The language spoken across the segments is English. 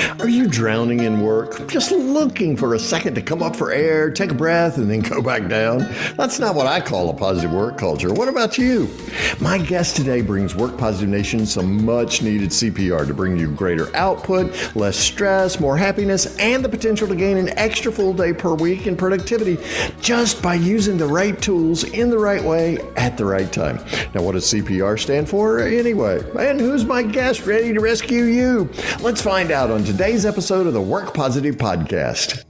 Are you drowning in work, just looking for a second to come up for air, take a breath, and then go back down? That's not what I call a positive work culture. What about you? My guest today brings Work Positive Nation some much-needed CPR to bring you greater output, less stress, more happiness, and the potential to gain an extra full day per week in productivity just by using the right tools in the right way at the right time. Now, what does CPR stand for anyway? And who's my guest ready to rescue you? Let's find out on today's episode of the Work Positive Podcast.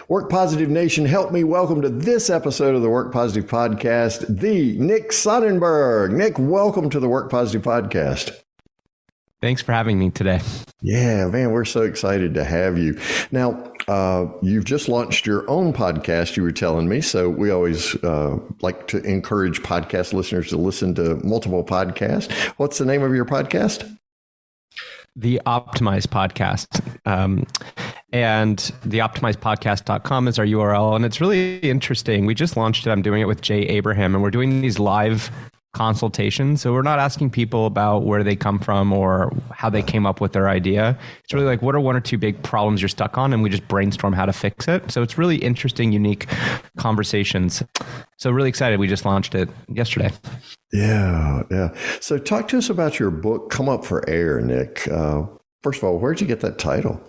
Work Positive Nation, help me welcome to this episode of the Work Positive Podcast, the Nick Sonnenberg. Nick, welcome to the Work Positive Podcast. Thanks for having me today. Yeah, man, we're so excited to have you. Now, you've just launched your own podcast, you were telling me. So we always like to encourage podcast listeners to listen to multiple podcasts. What's the name of your podcast? The Optimized Podcast. And theoptimizedpodcast.com is our URL. And it's really interesting. We just launched it. I'm doing it with Jay Abraham, and we're doing these live consultations. So we're not asking people about where they come from or how they came up with their idea. It's really like, what are one or two big problems you're stuck on? And we just brainstorm how to fix it. So it's really interesting, unique conversations. So really excited. We just launched it yesterday. Yeah. So talk to us about your book, Come Up for Air, Nick. First of all, where'd you get that title?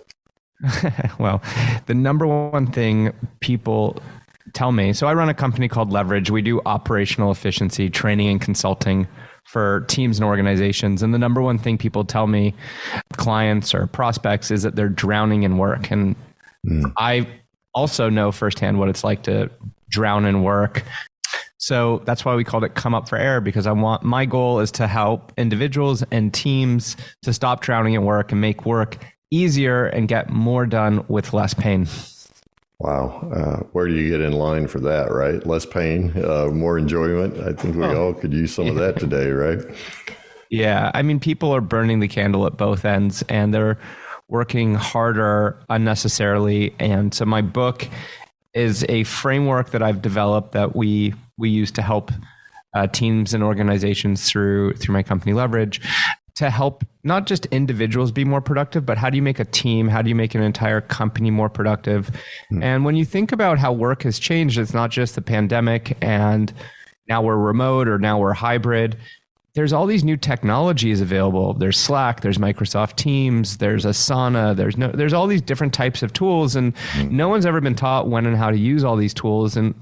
Well, the number one thing people tell me, so I run a company called Leverage. We do operational efficiency training and consulting for teams and organizations. And the number one thing people tell me, clients or prospects, is that they're drowning in work. And I also know firsthand what it's like to drown in work. So that's why we called it Come Up for Air, because my goal is to help individuals and teams to stop drowning in work and make work easier and get more done with less pain. Wow. Where do you get in line for that, right? Less pain, more enjoyment. I think we all could use some of that today, right? Yeah. I mean, people are burning the candle at both ends and they're working harder unnecessarily. And so my book is a framework that I've developed that we use to help teams and organizations through my company Leverage, to help not just individuals be more productive, but how do you make a team? How do you make an entire company more productive? And when you think about how work has changed, it's not just the pandemic and now we're remote or now we're hybrid. There's all these new technologies available. There's Slack, there's Microsoft Teams, there's Asana, there's all these different types of tools, and no one's ever been taught when and how to use all these tools. And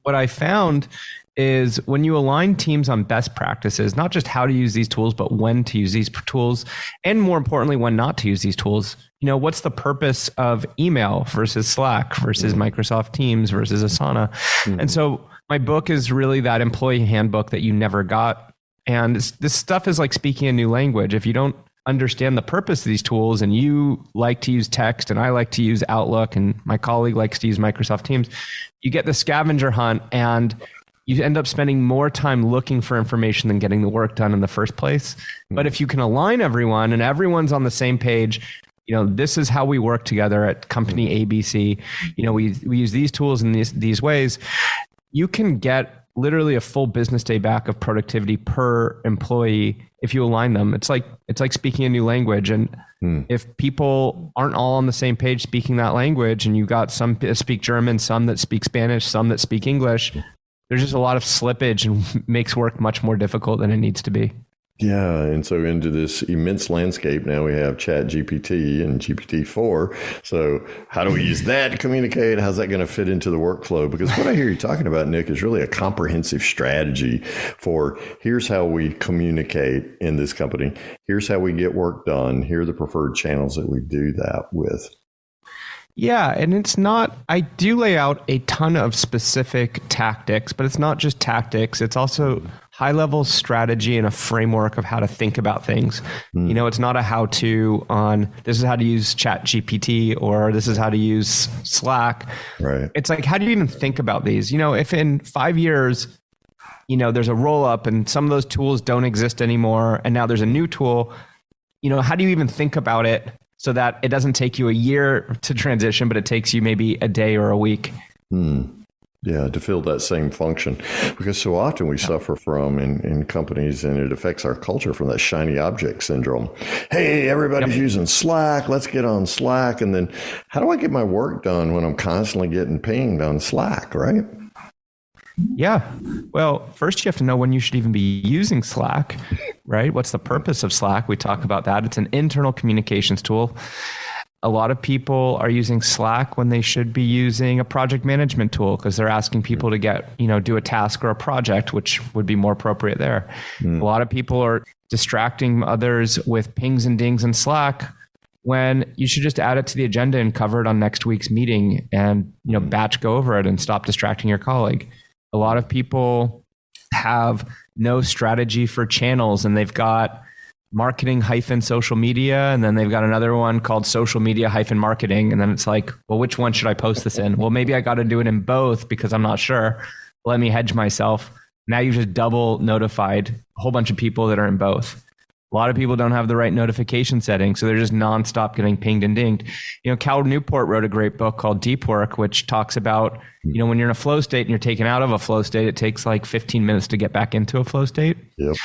what I found is when you align teams on best practices, not just how to use these tools, but when to use these tools, and more importantly, when not to use these tools. You know, what's the purpose of email versus Slack versus Microsoft Teams versus Asana? And so my book is really that employee handbook that you never got. And this stuff is like speaking a new language. If you don't understand the purpose of these tools, and you like to use text and I like to use Outlook and my colleague likes to use Microsoft Teams, you get the scavenger hunt and you end up spending more time looking for information than getting the work done in the first place. But if you can align everyone and everyone's on the same page, you know, this is how we work together at company ABC. You know, we use these tools in these ways. You can get literally a full business day back of productivity per employee if you align them. It's like speaking a new language. And if people aren't all on the same page speaking that language, and you got some that speak German, some that speak Spanish, some that speak English, there's just a lot of slippage and makes work much more difficult than it needs to be. Yeah. And so into this immense landscape, now we have Chat GPT and GPT-4. So how do we use that to communicate? How's that going to fit into the workflow? Because what I hear you talking about, Nick, is really a comprehensive strategy for here's how we communicate in this company. Here's how we get work done. Here are the preferred channels that we do that with. Yeah, and it's not, I do lay out a ton of specific tactics, but it's not just tactics. It's also high-level strategy and a framework of how to think about things. You know, it's not a how-to on this is how to use Chat GPT or this is how to use Slack. Right. It's like, how do you even think about these? You know, if in 5 years, you know, there's a roll-up and some of those tools don't exist anymore, and now there's a new tool, you know, how do you even think about it so that it doesn't take you a year to transition, but it takes you maybe a day or a week? Yeah, to fill that same function. Because so often we suffer from in companies, and it affects our culture, from that shiny object syndrome. Hey, everybody's using Slack. Let's get on Slack. And then how do I get my work done when I'm constantly getting pinged on Slack, right? Yeah. Well, first you have to know when you should even be using Slack, right? What's the purpose of Slack? We talk about that. It's an internal communications tool. A lot of people are using Slack when they should be using a project management tool, because they're asking people to do a task or a project, which would be more appropriate there. A lot of people are distracting others with pings and dings in Slack when you should just add it to the agenda and cover it on next week's meeting and, batch go over it and stop distracting your colleague. A lot of people have no strategy for channels, and they've got marketing-social media, and then they've got another one called social media-marketing, and then it's like, well, which one should I post this in? Well, maybe I got to do it in both because I'm not sure. Let me hedge myself. Now you've just double notified a whole bunch of people that are in both. A lot of people don't have the right notification settings, so they're just nonstop getting pinged and dinged. Cal Newport wrote a great book called Deep Work, which talks about, when you're in a flow state and you're taken out of a flow state, it takes like 15 minutes to get back into a flow state. Yep.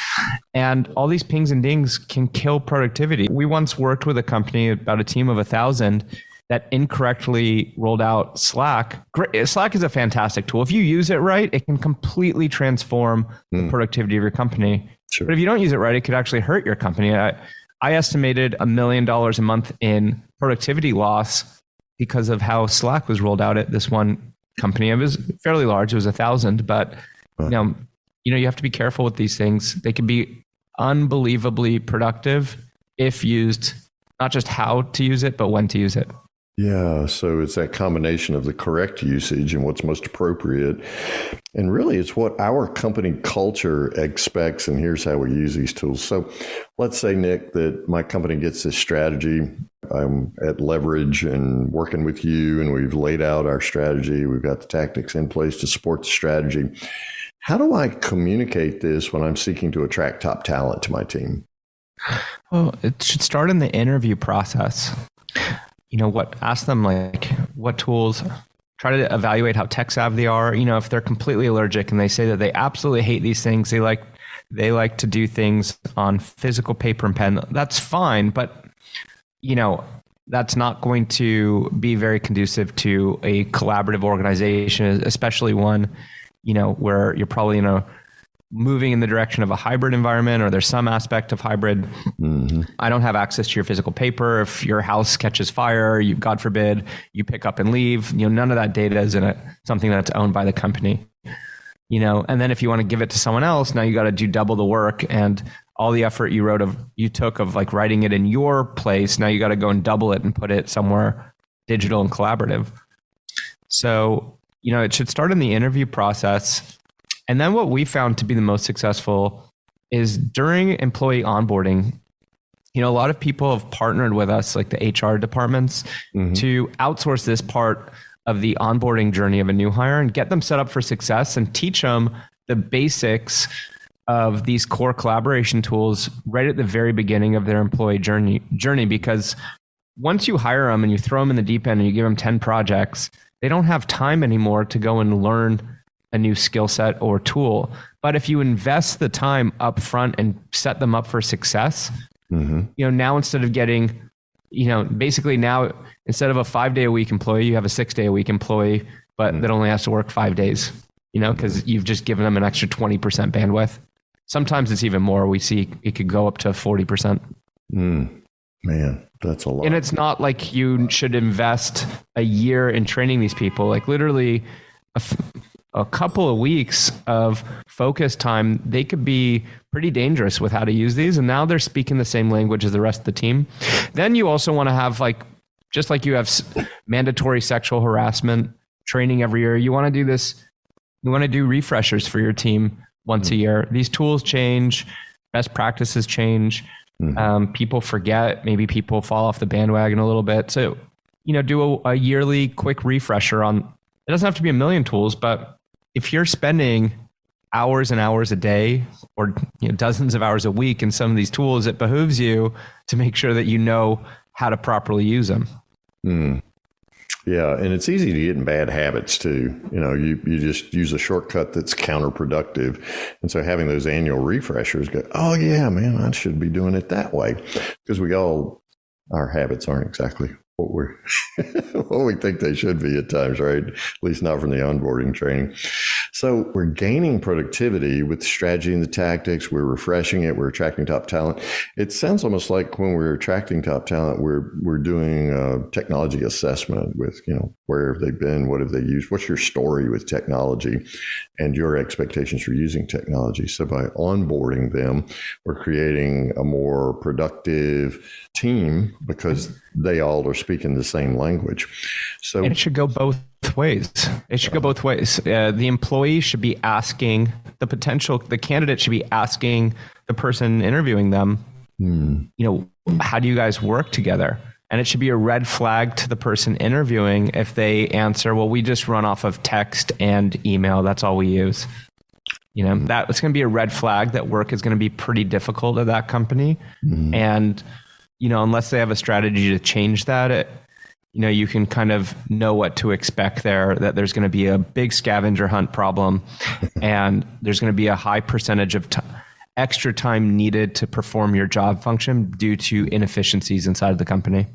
And all these pings and dings can kill productivity. We once worked with a company, about a team of 1,000, that incorrectly rolled out Slack. Slack is a fantastic tool. If you use it right, it can completely transform the productivity of your company. Sure. But if you don't use it right, it could actually hurt your company. I estimated $1 million a month in productivity loss because of how Slack was rolled out at this one company. It was fairly large. It was 1,000, but you have to be careful with these things. They can be unbelievably productive if used, not just how to use it, but when to use it. Yeah, so it's that combination of the correct usage and what's most appropriate. And really, it's what our company culture expects, and here's how we use these tools. So let's say, Nick, that my company gets this strategy. I'm at Leverage and working with you, and we've laid out our strategy. We've got the tactics in place to support the strategy. How do I communicate this when I'm seeking to attract top talent to my team? Well, it should start in the interview process. Ask them what tools, try to evaluate how tech savvy they are. If they're completely allergic and they say that they absolutely hate these things, they like to do things on physical paper and pen. That's fine, but that's not going to be very conducive to a collaborative organization, especially one, where you're probably moving in the direction of a hybrid environment, or there's some aspect of hybrid. I don't have access to your physical paper. If your house catches fire, God forbid, you pick up and leave, none of that data is in something that's owned by the company, and then if you want to give it to someone else, now you got to do double the work, and all the effort you took of writing it in your place, now you got to go and double it and put it somewhere digital and collaborative. So, it should start in the interview process. And then what we found to be the most successful is during employee onboarding. A lot of people have partnered with us, like the HR departments, to outsource this part of the onboarding journey of a new hire and get them set up for success and teach them the basics of these core collaboration tools right at the very beginning of their employee journey. Because once you hire them and you throw them in the deep end and you give them 10 projects, they don't have time anymore to go and learn a new skill set or tool. But if you invest the time up front and set them up for success, now instead of getting, basically now instead of a 5-day-a-week employee, you have a 6-day-a-week employee, but that only has to work 5 days, because you've just given them an extra 20% bandwidth. Sometimes it's even more. We see it could go up to 40%. Man, that's a lot. And it's not like you should invest a year in training these people. Like literally a couple of weeks of focus time, they could be pretty dangerous with how to use these. And now they're speaking the same language as the rest of the team. Then you also want to have just like you have mandatory sexual harassment training every year, you want to do this. You want to do refreshers for your team once a year. These tools change, best practices change. People forget, maybe people fall off the bandwagon a little bit. So, do a yearly quick refresher on, it doesn't have to be a million tools, but if you're spending hours and hours a day or dozens of hours a week in some of these tools, it behooves you to make sure that you know how to properly use them. Yeah, and it's easy to get in bad habits too. You just use a shortcut that's counterproductive. And so having those annual refreshers go, oh yeah, man, I should be doing it that way. Because our habits aren't exactly what we think they should be at times, right? At least not from the onboarding training. So we're gaining productivity with the strategy and the tactics. We're refreshing it. We're attracting top talent. It sounds almost like when we're attracting top talent, we're doing a technology assessment with, where have they been? What have they used? What's your story with technology and your expectations for using technology? So by onboarding them, we're creating a more productive team because they all are speaking the same language. So and it should go both ways. It should go both ways. The employee should be asking the candidate should be asking the person interviewing them, how do you guys work together? And it should be a red flag to the person interviewing if they answer, well, we just run off of text and email. That's all we use. That's going to be a red flag that work is going to be pretty difficult at that company. Mm-hmm. And, unless they have a strategy to change that, you can kind of know what to expect there, that there's going to be a big scavenger hunt problem and there's going to be a high percentage of extra time needed to perform your job function due to inefficiencies inside of the company.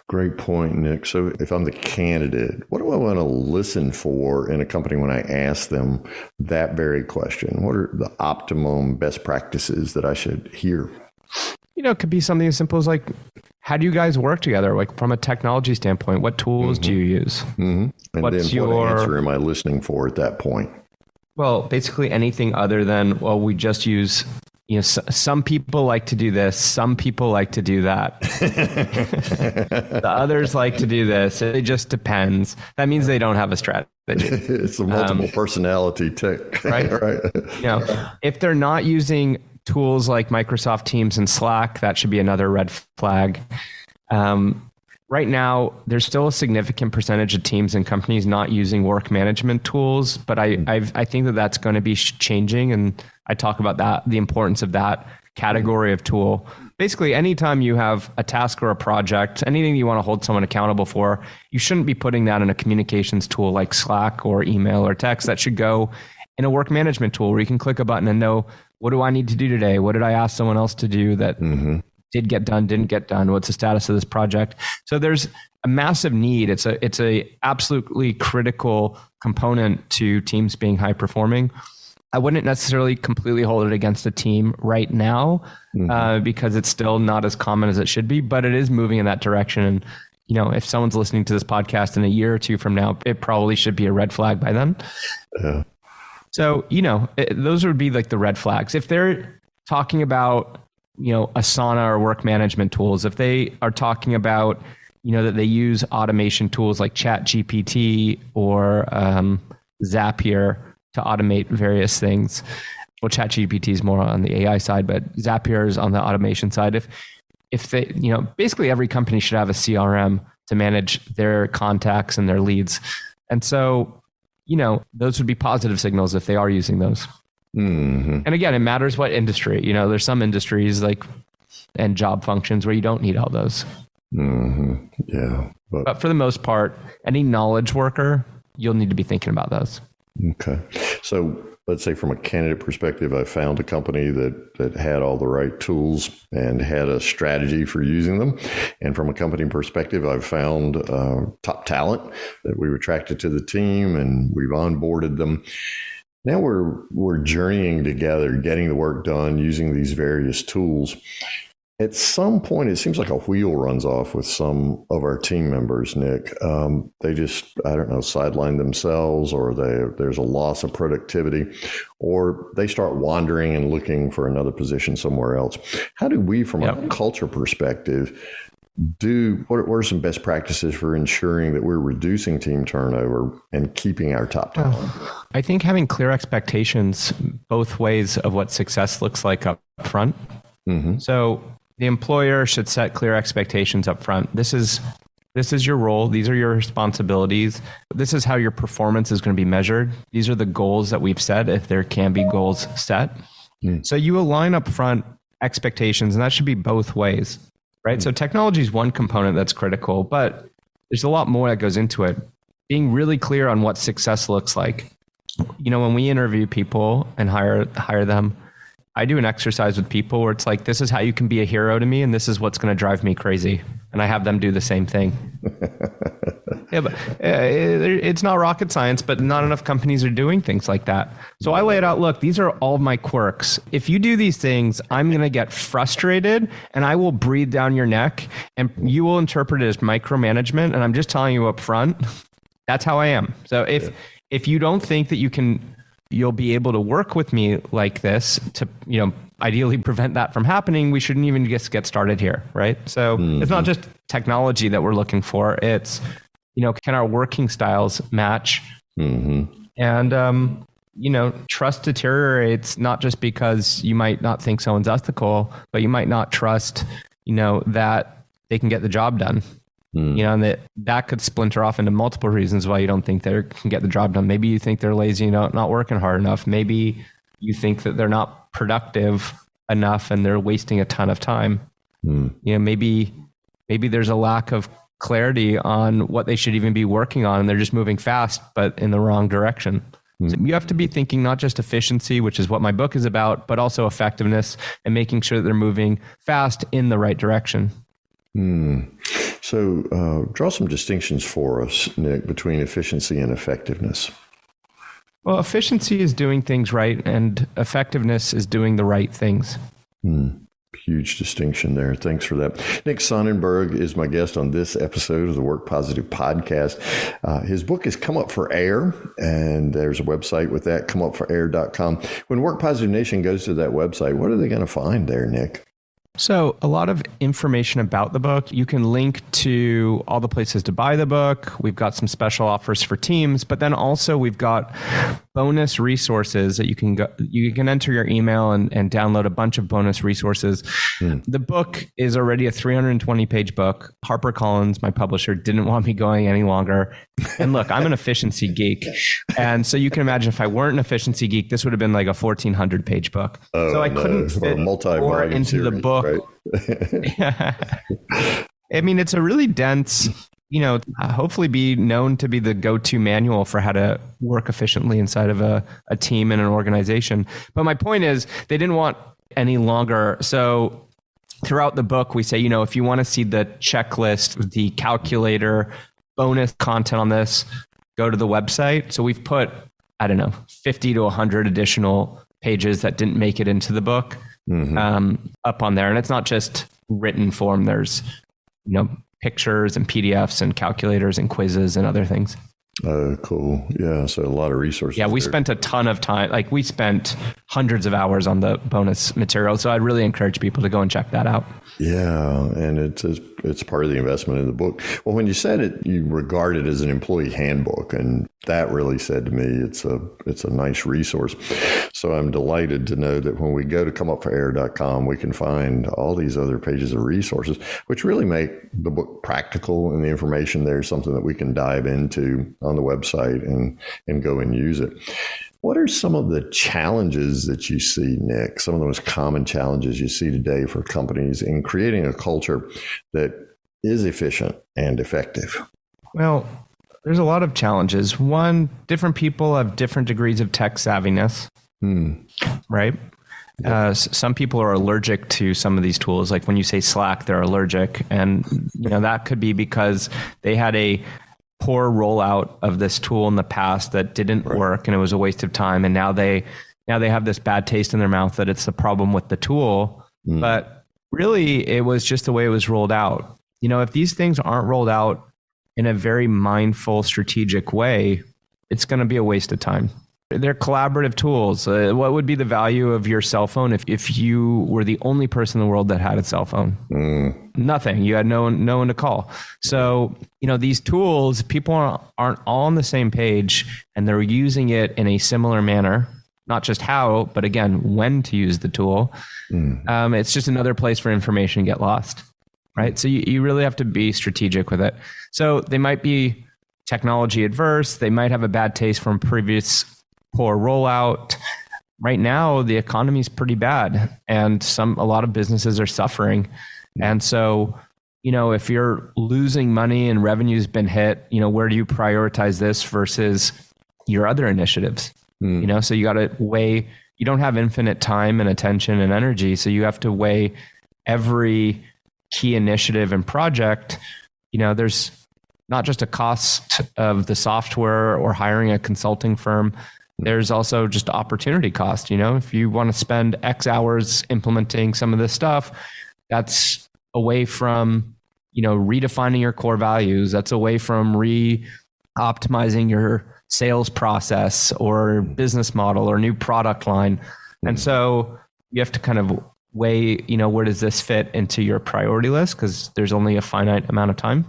Great point, Nick. So if I'm the candidate, what do I want to listen for in a company when I ask them that very question? What are the optimum best practices that I should hear? It could be something as simple as like, how do you guys work together? Like from a technology standpoint, what tools do you use? Mm-hmm. And what answer am I listening for at that point? Well, basically anything other than, well, we just use, some people like to do this. Some people like to do that. The others like to do this. It just depends. That means they don't have a strategy. It's a multiple personality tick. Right? Right. If they're not using tools like Microsoft Teams and Slack, that should be another red flag. Right now, there's still a significant percentage of teams and companies not using work management tools, but I think that that's going to be changing, and I talk about that, the importance of that category of tool. Basically, anytime you have a task or a project, anything you want to hold someone accountable for, you shouldn't be putting that in a communications tool like Slack or email or text. That should go in a work management tool where you can click a button and know, what do I need to do today? What did I ask someone else to do that did get done, didn't get done? What's the status of this project? So there's a massive need. It's a absolutely critical component to teams being high performing. I wouldn't necessarily completely hold it against a team right now because it's still not as common as it should be, but it is moving in that direction. And if someone's listening to this podcast in a year or two from now, it probably should be a red flag by then. Yeah. So, those would be like the red flags. If they're talking about, Asana or work management tools, if they are talking about, that they use automation tools like ChatGPT or Zapier to automate various things. Well, ChatGPT is more on the AI side, but Zapier is on the automation side. If they, basically every company should have a CRM to manage their contacts and their leads. And so, those would be positive signals if they are using those. Mm-hmm. And again, it matters what industry. There's some industries and job functions where you don't need all those. Mm-hmm. Yeah. But for the most part, any knowledge worker, you'll need to be thinking about those. Okay. So let's say from a candidate perspective, I found a company that had all the right tools and had a strategy for using them. And from a company perspective, I've found top talent that we've attracted to the team and we've onboarded them. Now we're journeying together, getting the work done, using these various tools. At some point, it seems like a wheel runs off with some of our team members, Nick. They just, sideline themselves, or there's a loss of productivity, or they start wandering and looking for another position somewhere else. How do we, from a culture perspective, what are some best practices for ensuring that we're reducing team turnover and keeping our top talent? I think having clear expectations both ways of what success looks like up front. Mm-hmm. So the employer should set clear expectations up front. This is your role. These are your responsibilities. This is how your performance is going to be measured. These are the goals that we've set, if there can be goals set. So you align up front expectations, and that should be both ways, right? So technology is one component that's critical, but there's a lot more that goes into it. Being really clear on what success looks like. When we interview people and hire them, I do an exercise with people where it's like, this is how you can be a hero to me, and this is what's going to drive me crazy. And I have them do the same thing. Yeah, but it's not rocket science, but not enough companies are doing things like that. So I lay it out. Look, these are all my quirks. If you do these things, I'm going to get frustrated and I will breathe down your neck, and you will interpret it as micromanagement. And I'm just telling you up front, that's how I am. So if you don't think that you'll be able to work with me like this to, ideally prevent that from happening, we shouldn't even just get started here, right? So It's not just technology that we're looking for. It's, can our working styles match? And, trust deteriorates not just because you might not think someone's ethical, but you might not trust, that they can get the job done. And that could splinter off into multiple reasons why you don't think they can get the job done. Maybe you think they're lazy, not working hard enough. Maybe you think that they're not productive enough and they're wasting a ton of time. Maybe there's a lack of clarity on what they should even be working on, and they're just moving fast, but in the wrong direction. So you have to be thinking not just efficiency, which is what my book is about, but also effectiveness and making sure that they're moving fast in the right direction. So draw some distinctions for us, Nick, between efficiency and effectiveness. Well, efficiency is doing things right, and effectiveness is doing the right things. Huge distinction there. Thanks for that. Nick Sonnenberg is my guest on this episode of the Work Positive podcast. His book is Come Up for Air, and there's a website with that, comeupforair.com. When Work Positive Nation goes to that website, what are they going to find there, Nick? So a lot of information about the book. You can link to all the places to buy the book. We've got some special offers for teams, but then also we've got bonus resources that you can enter your email and download a bunch of bonus resources. The book is already a 320-page book. HarperCollins, my publisher, didn't want me going any longer. And look, I'm an efficiency geek. And so you can imagine if I weren't an efficiency geek, this would have been like a 1,400-page book. So I couldn't fit more into series, the book. Right? I mean, it's a really dense, hopefully be known to be the go-to manual for how to work efficiently inside of a team and an organization. But my point is, they didn't want any longer. So throughout the book, we say, if you want to see the checklist, the calculator, bonus content on this, go to the website. So we've put, 50 to 100 additional pages that didn't make it into the book. Up on there. And it's not just written form. There's, pictures and PDFs and calculators and quizzes and other things. Cool. Yeah. So a lot of resources. Yeah. We spent a ton of time. Like we spent hundreds of hours on the bonus material. So I'd really encourage people to go and check that out. Yeah. And it's part of the investment in the book. Well, when you said it, you regard it as an employee handbook, and that really said to me, it's a nice resource. So I'm delighted to know that when we go to comeupforair.com, we can find all these other pages of resources, which really make the book practical, and the information there is something that we can dive into on the website and go and use it. What are some of the challenges that you see, Nick, some of the most common challenges you see today for companies in creating a culture that is efficient and effective? Well, there's a lot of challenges. One, different people have different degrees of tech savviness, right? Some people are allergic to some of these tools. Like when you say Slack, they're allergic. And that could be because they had a poor rollout of this tool in the past that didn't work, and it was a waste of time. And now they have this bad taste in their mouth that it's the problem with the tool. But really, it was just the way it was rolled out. If these things aren't rolled out in a very mindful, strategic way, it's going to be a waste of time. They're collaborative tools. What would be the value of your cell phone if you were the only person in the world that had a cell phone? Nothing. You had no one to call. So, these tools, people aren't all on the same page, and they're using it in a similar manner. Not just how, but again, when to use the tool. It's just another place for information to get lost, right? So you really have to be strategic with it. So they might be technology adverse. They might have a bad taste from previous poor rollout. Right now, the economy is pretty bad, and a lot of businesses are suffering. And so if you're losing money and revenue's been hit, where do you prioritize this versus your other initiatives? So you got to weigh, you don't have infinite time and attention and energy. So you have to weigh every key initiative and project. There's not just a cost of the software or hiring a consulting firm. There's also just opportunity cost. If you want to spend X hours implementing some of this stuff, that's away from, redefining your core values. That's away from optimizing your sales process or business model or new product line. And so you have to kind of weigh, where does this fit into your priority list? Because there's only a finite amount of time.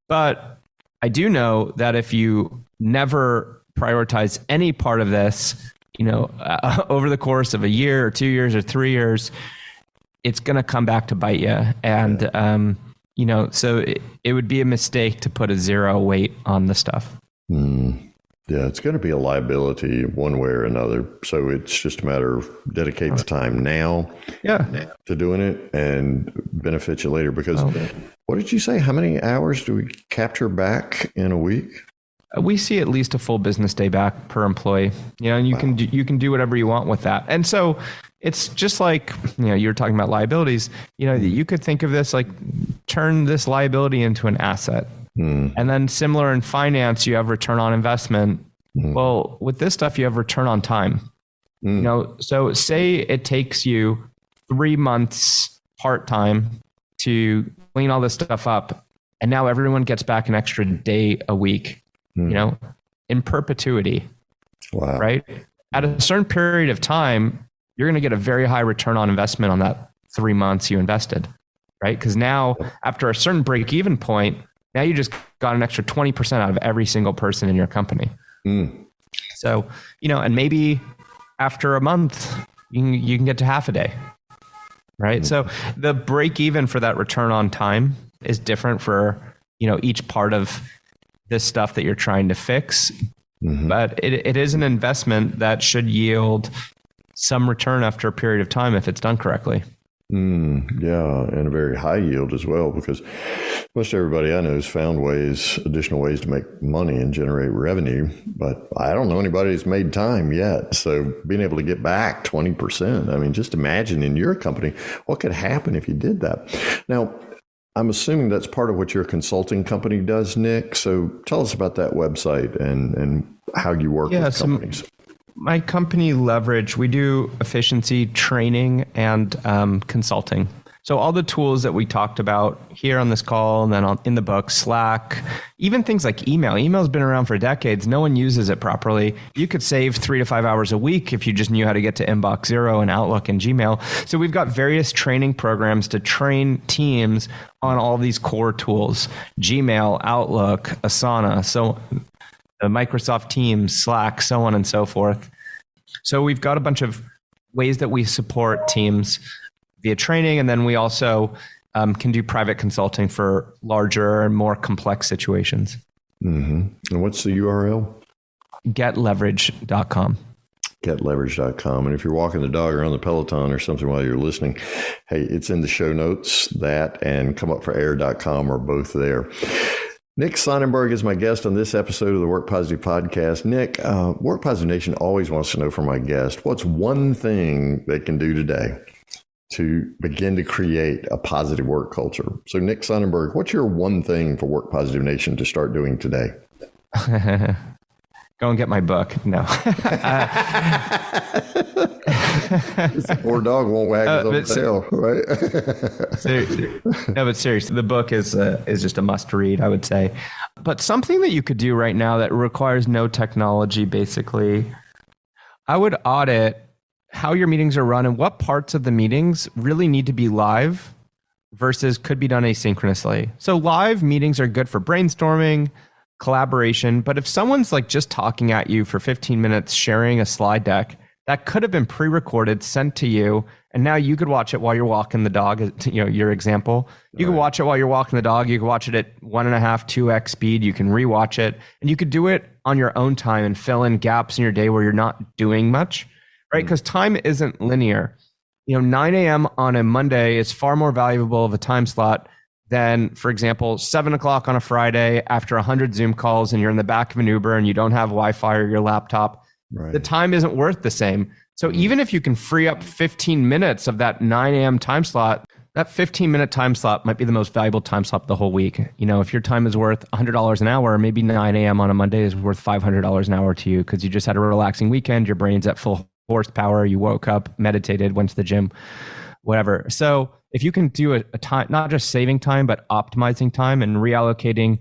But I do know that if you never prioritize any part of this, over the course of a year or 2 years or 3 years, it's going to come back to bite you. And, so it would be a mistake to put a zero weight on the stuff. Yeah, it's going to be a liability one way or another. So it's just a matter of dedicate the time now to doing it and benefit you later. Because what did you say? How many hours do we capture back in a week? We see at least a full business day back per employee, and you can do whatever you want with that. And so it's just like, you're talking about liabilities, you could think of this like turn this liability into an asset. And then similar in finance, you have return on investment. Well, with this stuff, you have return on time. So say it takes you 3 months part-time to clean all this stuff up. And now everyone gets back an extra day a week, in perpetuity. Wow. Right? At a certain period of time, you're going to get a very high return on investment on that 3 months you invested, right? Because now after a certain break-even point, now you just got an extra 20% out of every single person in your company. So, and maybe after a month, you can get to half a day, right? So the break even for that return on time is different for, each part of this stuff that you're trying to fix. But it is an investment that should yield some return after a period of time if it's done correctly. Yeah, and a very high yield as well, because most everybody I know has found additional ways to make money and generate revenue, but I don't know anybody who's made time yet. So being able to get back 20%, I mean, just imagine in your company, what could happen if you did that? Now, I'm assuming that's part of what your consulting company does, Nick. So tell us about that website and how you work with companies. My company Leverage, we do efficiency training and consulting. So all the tools that we talked about here on this call and then in the book, Slack, even things like email. Email's been around for decades. No one uses it properly. You could save 3 to 5 hours a week if you just knew how to get to Inbox Zero and Outlook and Gmail. So we've got various training programs to train teams on all these core tools, Gmail, Outlook, Asana, so Microsoft Teams, Slack, so on and so forth. So we've got a bunch of ways that we support teams via training, and then we also can do private consulting for larger and more complex situations. And what's the URL? Getleverage.com. Getleverage.com. And if you're walking the dog or on the Peloton or something while you're listening, hey, it's in the show notes. That and comeupforair.com are both there. Nick Sonnenberg is my guest on this episode of the Work Positive Podcast. Nick, Work Positive Nation always wants to know from my guest, what's one thing they can do today to begin to create a positive work culture? So Nick Sonnenberg, what's your one thing for Work Positive Nation to start doing today? Go and get my book. No. This poor dog won't wag his own tail, right? No, but seriously, the book is just a must read, I would say. But something that you could do right now that requires no technology, basically, I would audit how your meetings are run and what parts of the meetings really need to be live versus could be done asynchronously. So live meetings are good for brainstorming, collaboration, but if someone's like just talking at you for 15 minutes, sharing a slide deck, that could have been pre-recorded, sent to you, and now you could watch it while you're walking the dog, your example. You could watch it while you're walking the dog. You could watch it at 1.5, 2x speed. You can rewatch it, and you could do it on your own time and fill in gaps in your day where you're not doing much, right? Because time isn't linear. 9 a.m. on a Monday is far more valuable of a time slot then, for example, 7 o'clock on a Friday after 100 Zoom calls and you're in the back of an Uber and you don't have Wi-Fi or your laptop, the time isn't worth the same. So even if you can free up 15 minutes of that 9 a.m. time slot, that 15-minute time slot might be the most valuable time slot of the whole week. If your time is worth $100 an hour, maybe 9 a.m. on a Monday is worth $500 an hour to you because you just had a relaxing weekend, your brain's at full horsepower, you woke up, meditated, went to the gym, whatever. So if you can do a time, not just saving time, but optimizing time and reallocating,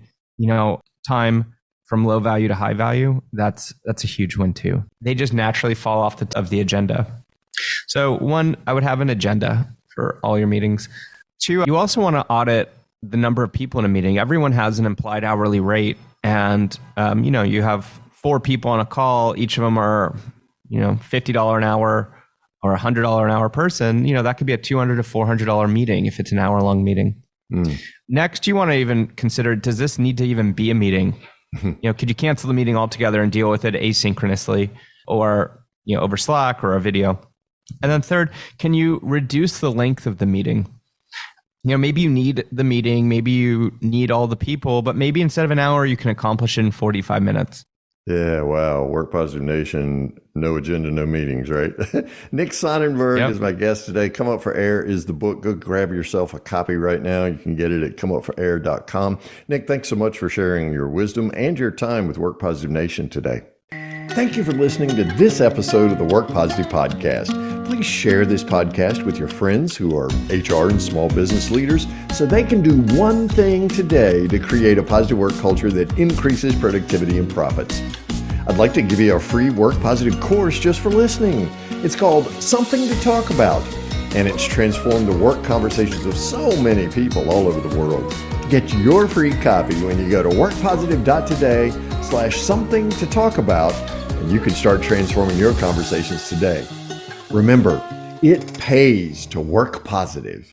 time from low value to high value, that's a huge win too. They just naturally fall off of the agenda. So one, I would have an agenda for all your meetings. Two, you also want to audit the number of people in a meeting. Everyone has an implied hourly rate, and you have 4 people on a call. Each of them are, $50 an hour or $100 an hour person. That could be a $200 to $400 meeting if it's an hour-long meeting. Next, you want to even consider: does this need to even be a meeting? Could you cancel the meeting altogether and deal with it asynchronously, or over Slack or a video? And then third, can you reduce the length of the meeting? Maybe you need the meeting, maybe you need all the people, but maybe instead of an hour, you can accomplish it in 45 minutes. Yeah, wow. Work Positive Nation, no agenda, no meetings, right? Nick Sonnenberg is my guest today. Come Up for Air is the book. Go grab yourself a copy right now. You can get it at comeupforair.com. Nick, thanks so much for sharing your wisdom and your time with Work Positive Nation today. Thank you for listening to this episode of the Work Positive Podcast. Please share this podcast with your friends who are HR and small business leaders so they can do one thing today to create a positive work culture that increases productivity and profits. I'd like to give you a free Work Positive course just for listening. It's called Something to Talk About, and it's transformed the work conversations of so many people all over the world. Get your free copy when you go to workpositive.today/something to talk about, and you can start transforming your conversations today. Remember, it pays to work positive.